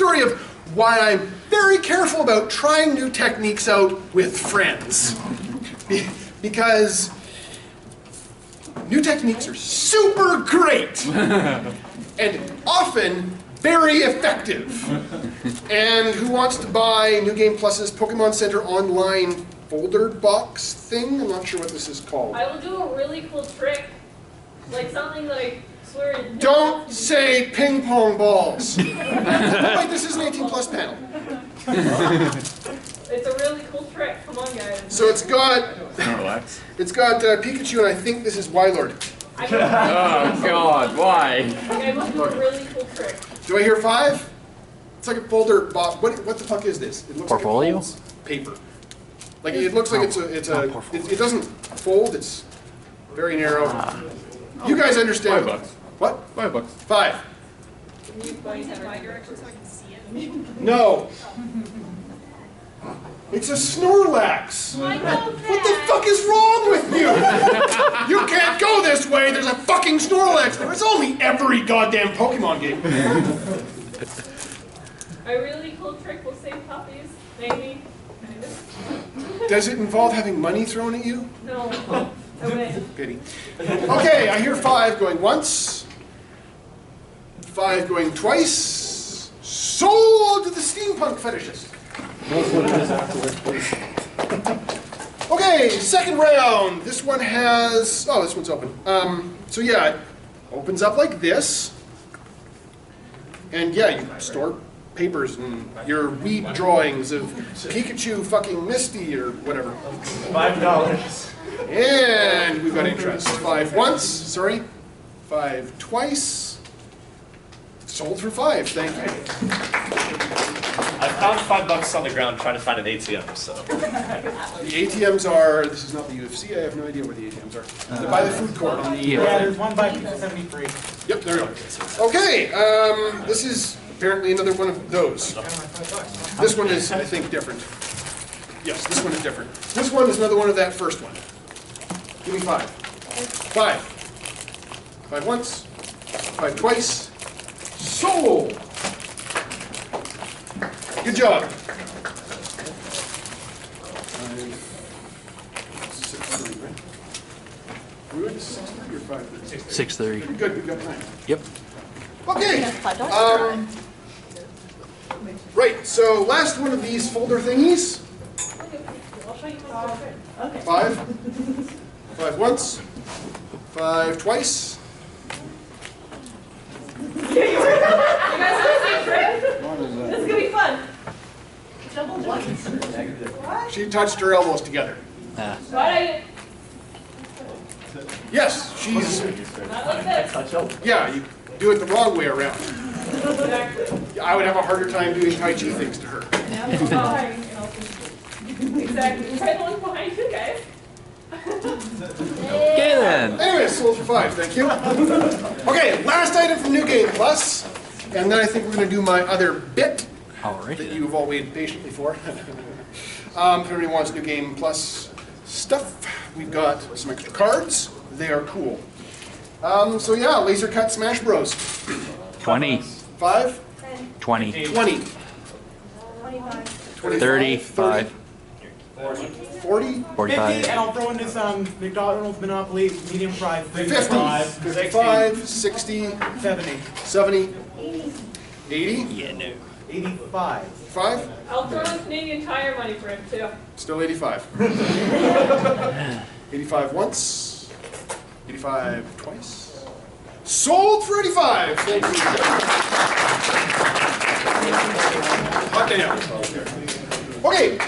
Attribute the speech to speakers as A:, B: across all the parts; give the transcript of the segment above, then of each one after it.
A: story of why I'm very careful about trying new techniques out with friends. Because new techniques are super great and often very effective. And who wants to buy New Game Plus's Pokemon Center online folder box thing? I'm not sure what this is called.
B: I will do a really cool trick, like something that I swear is
A: Don't say ping pong balls. Wait, this is an 18 plus panel.
B: It's a really cool trick. Come on, guys.
A: So it's got Pikachu, and I think this is Wylord.
B: Oh
C: God, why?
B: I will do a really cool trick.
A: Do I hear 5? It's like a folder box. What the fuck is this? It looks
C: Portfolio?
A: Like it holds paper. Like it looks like it doesn't fold. It's very narrow. You guys understand?
C: $5.
A: What?
C: $5.
A: 5.
B: Can you point in my direction so I can see it?
A: No. It's a Snorlax.
B: I know
A: What the fuck is wrong with you? You can't go this way. There's a fucking Snorlax there. It's only every goddamn Pokemon game.
B: A really cool trick will save puppies. Maybe.
A: Does it involve having money thrown at you?
B: No. I wish.
A: Pity. Okay, I hear 5 going once. 5 going twice. Sold to the steampunk fetishist. Okay, second round. This one has, oh, this one's open. So yeah, it opens up like this. And yeah, you store papers and your weeb drawings of Pikachu fucking Misty or whatever.
D: $5.
A: And we've got interest. 5 once, sorry. 5 twice. Sold for 5, thank you.
D: I found $5 on the ground trying to find an ATM, so.
A: The ATMs are, this is not the UFC, I have no idea where the ATMs are. They're by the food court. On the,
E: Yeah, there's one by 73.
A: Yep, there we go. Okay, this is apparently another one of those. This one is, I think, different. Yes, this one is different. This one is another one of that first one. Give me 5. 5. 5 once. 5 twice. Sold! Good job. 6:30, right? We went to 6:30 or 5:30?
C: 6:30.
A: Good, we've got time.
C: Yep.
A: Okay. Right, so last one of these folder thingies.
B: I'll show you my trick.
A: 5. 5 once. 5 twice.
B: You guys want to see a trick? This is going to be fun. Double jump.
A: She touched her elbows together.
B: Why
A: Yes, she's,
B: not like this?
A: yeah, you do it the wrong way around.
B: Exactly.
A: I would have a harder time doing Tai Chi things to her.
B: Exactly. Try the one behind you guys.
C: Okay then.
A: Anyway, sold for 5, thank you. Okay, last item from New Game Plus, and then I think we're going to do my other bit
C: Alright.
A: that you've all waited patiently for. If anybody wants New Game Plus stuff, we've got some extra cards. They are cool. So yeah, Laser Cut Smash Bros.
C: 20.
A: 5?
C: 20.
A: 20.
C: 35.
A: 40?
C: 45.
E: 50, and I'll throw in this McDonald's Monopoly medium fry.
A: 50. 55, 60,
E: 70.
A: 70, 80,
C: Yeah, no.
E: 85.
A: 5?
B: I'll throw in Canadian Tire money for him too.
A: Still 85. 85 once, 85 twice. Sold for 85. Thank you. Hot damn. Okay.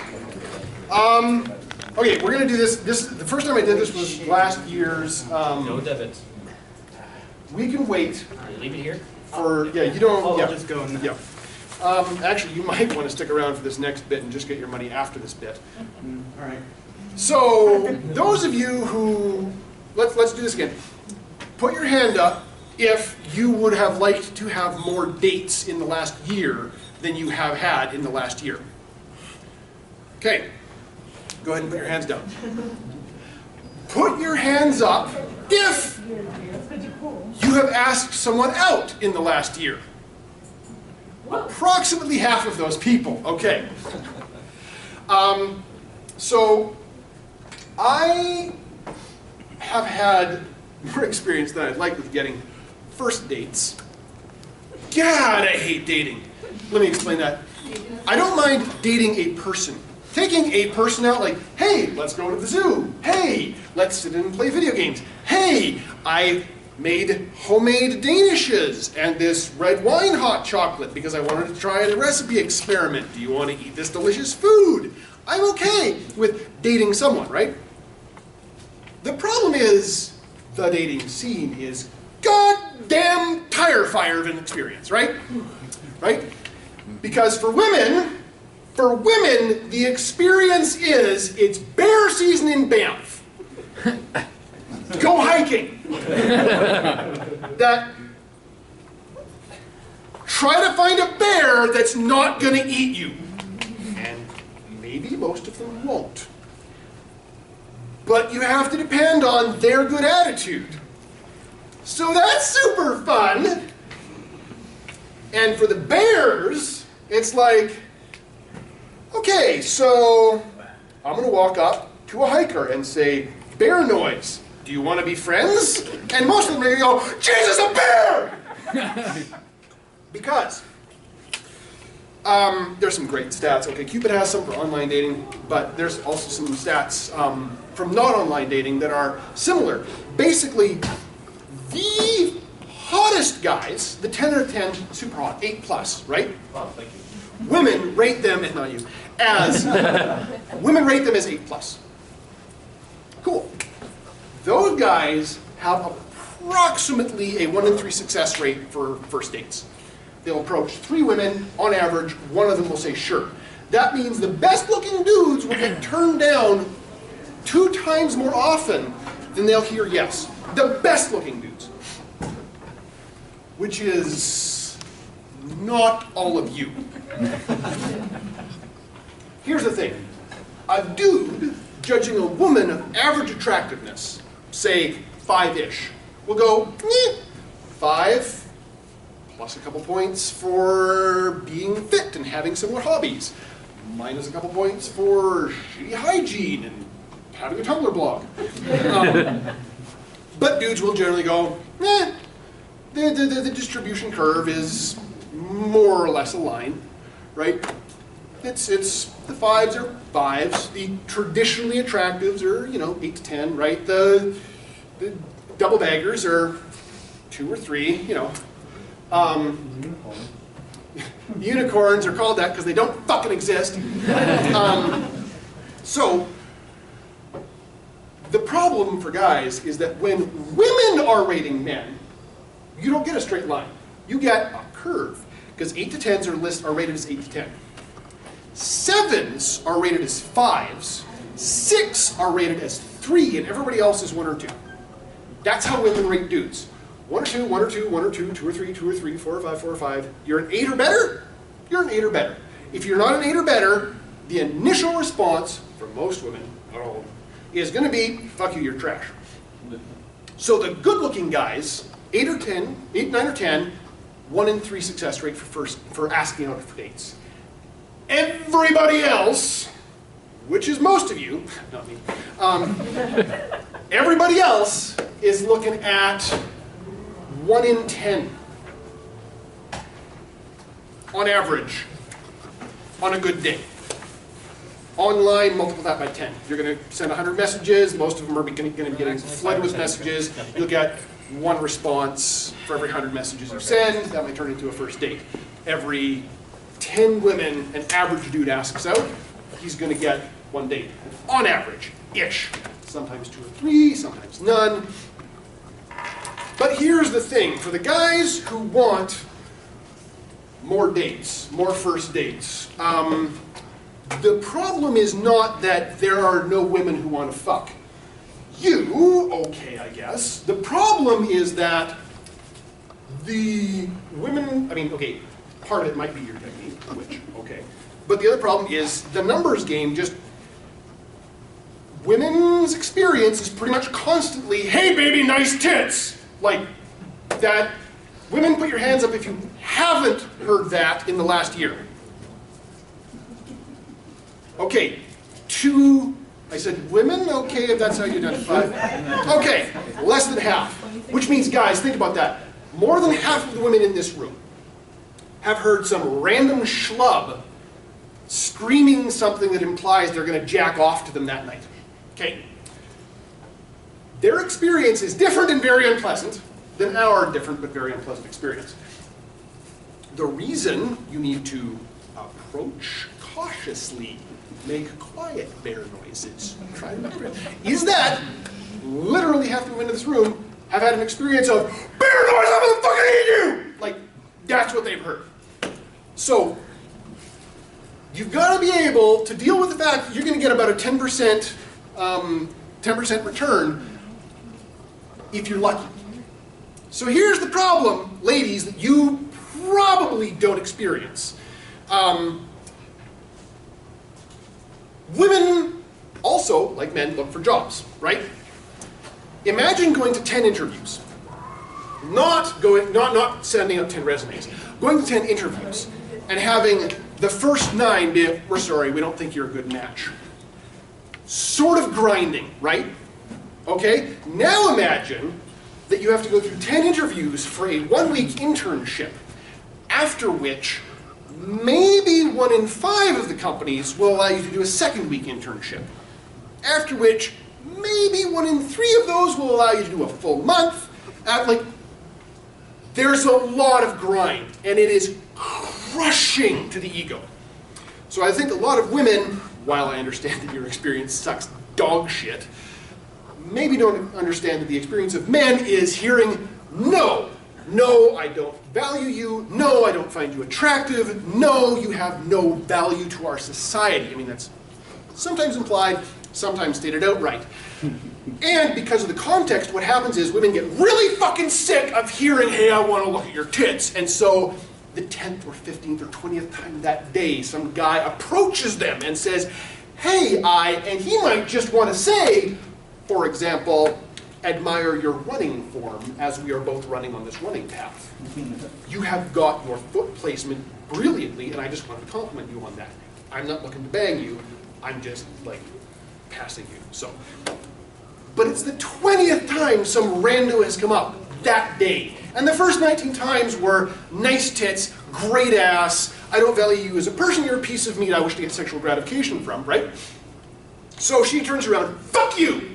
A: Okay, we're gonna do this. The first time I did this was last year's.
D: No debits.
A: We can wait
D: Leave it here?
A: for. Yeah, you don't.
E: I'll
A: Yeah.
E: just go in.
A: Yeah. Actually, you might want to stick around for this next bit and just get your money after this bit.
E: All right.
A: So, those of you who, let's do this again. Put your hand up if you would have liked to have more dates in the last year than you have had in the last year. Okay, go ahead and put your hands down. Put your hands up if you have asked someone out in the last year. Approximately half of those people. Okay. So I have had more experience than I'd like with getting first dates. God, I hate dating. Let me explain that. I don't mind dating a person. Taking a person out like, hey, let's go to the zoo. Hey, let's sit and play video games. Hey, I made homemade Danishes and this red wine hot chocolate because I wanted to try a recipe experiment. Do you want to eat this delicious food? I'm okay with dating someone, right? The problem is the dating scene is goddamn tire fire of an experience, right? Right? Because for women, the experience is it's bear season in Banff. Go hiking. That try to find a bear that's not going to eat you. And maybe most of them won't. But you have to depend on their good attitude. So that's super fun. And for the bears, it's like, okay, so I'm going to walk up to a hiker and say, bear noise, do you want to be friends? And most of them are going to go, Jesus, a bear! Because there's some great stats. Okay, Cupid has some for online dating, but there's also some stats from not online dating that are similar. Basically, the hottest guys, the 10 out of 10, super hot, 8+, right?
D: Wow, thank you.
A: Women rate them, not you, as, women rate them as 8+. Cool. Those guys have approximately a 1 in 3 success rate for first dates. They'll approach 3 women, on average, 1 of them will say sure. That means the best looking dudes will get turned down 2 times more often than they'll hear yes. The best looking dudes. Which is not all of you. Here's the thing. A dude judging a woman of average attractiveness, say 5-ish, will go, 5 plus a couple points for being fit and having similar hobbies, minus a couple points for shitty hygiene and having a Tumblr blog. But dudes will generally go, the distribution curve is more or less aligned, right? It's the 5s are 5s. The traditionally attractives are 8 to 10, right? The double baggers are 2 or 3, Unicorns are called that because they don't fucking exist. So the problem for guys is that when women are rating men, you don't get a straight line. You get a curve because 8 to 10s are rated as 8 to 10. 7s are rated as 5s. 6 are rated as 3, and everybody else is 1 or 2. That's how women rate dudes. 1 or 2, 1 or 2, 1 or 2, 2 or 3, 2 or 3, 4 or 5, 4 or 5. You're an 8 or better, you're an 8 or better. If you're not an 8 or better, the initial response for most women, not all of them, is going to be, fuck you, you're trash. So the good-looking guys, 8 or 10, 8, 9 or 10, 1 in 3 success rate for asking out for dates. Everybody else, which is most of you, not me, everybody else is looking at 1 in 10 on average on a good day. Online, multiple that by 10. You're going to send 100 messages. Most of them are going to be getting flooded with messages. You'll get 1 response for every 100 messages you send. That might turn into a first date. Every 10 women an average dude asks out, he's going to get 1 date. On average-ish. Sometimes 2 or 3, sometimes none. But here's the thing. For the guys who want more dates, more first dates, the problem is not that there are no women who want to fuck. You, okay, I guess. The problem is that the women, okay, part of it might be your technique, which, okay. But the other problem is the numbers game just, women's experience is pretty much constantly, hey baby, nice tits. Like, that Women, put your hands up if you haven't heard that in the last year. Okay, I said women, okay, if that's how you identify. Okay, less than half. Which means, guys, think about that. More than half of the women in this room have heard some random schlub screaming something that implies they're going to jack off to them that night. Okay? Their experience is different and very unpleasant than our different but very unpleasant experience. The reason you need to approach cautiously, make quiet bear noises, try not to, is that literally half the women in this room have had an experience of bear noise, I'm gonna fucking eat you! Like, that's what they've heard. So, you've got to be able to deal with the fact that you're going to get about a 10% return if you're lucky. So here's the problem, ladies, that you probably don't experience. Women also, like men, look for jobs, right? Imagine going to 10 interviews. Not sending out 10 resumes. Going to 10 interviews and having the first 9 be, we're sorry, we don't think you're a good match. Sort of grinding, right? Okay, now imagine that you have to go through 10 interviews for a 1-week internship, after which maybe 1 in 5 of the companies will allow you to do a 2nd-week internship, after which maybe 1 in 3 of those will allow you to do a full month. There's a lot of grind, and it is crushing to the ego. So I think a lot of women, while I understand that your experience sucks dog shit, maybe don't understand that the experience of men is hearing, no, I don't value you, no, I don't find you attractive, no, you have no value to our society. I mean, that's sometimes implied, sometimes stated outright. And because of the context, what happens is women get really fucking sick of hearing, hey, I want to look at your tits. And so the 10th or 15th or 20th time that day, some guy approaches them and says, hey, and he might just want to say, for example, admire your running form as we are both running on this running path. You have got your foot placement brilliantly, and I just want to compliment you on that. I'm not looking to bang you, I'm just like passing you. So, but it's the 20th time some rando has come up that day. And the first 19 times were nice tits, great ass, I don't value you as a person, you're a piece of meat I wish to get sexual gratification from, right? So she turns around, fuck you!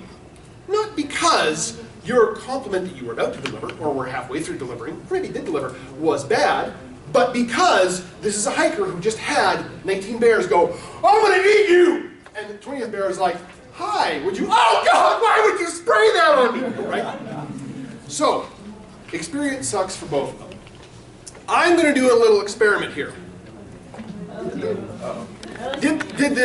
A: Not because your compliment that you were about to deliver, or were halfway through delivering, or maybe did deliver, was bad, but because this is a hiker who just had 19 bears go, I'm gonna eat you! And the 20th bear is like, hi, would you, oh God, why would you spray that on me, right? So, experience sucks for both of them. I'm gonna do a little experiment here. Did this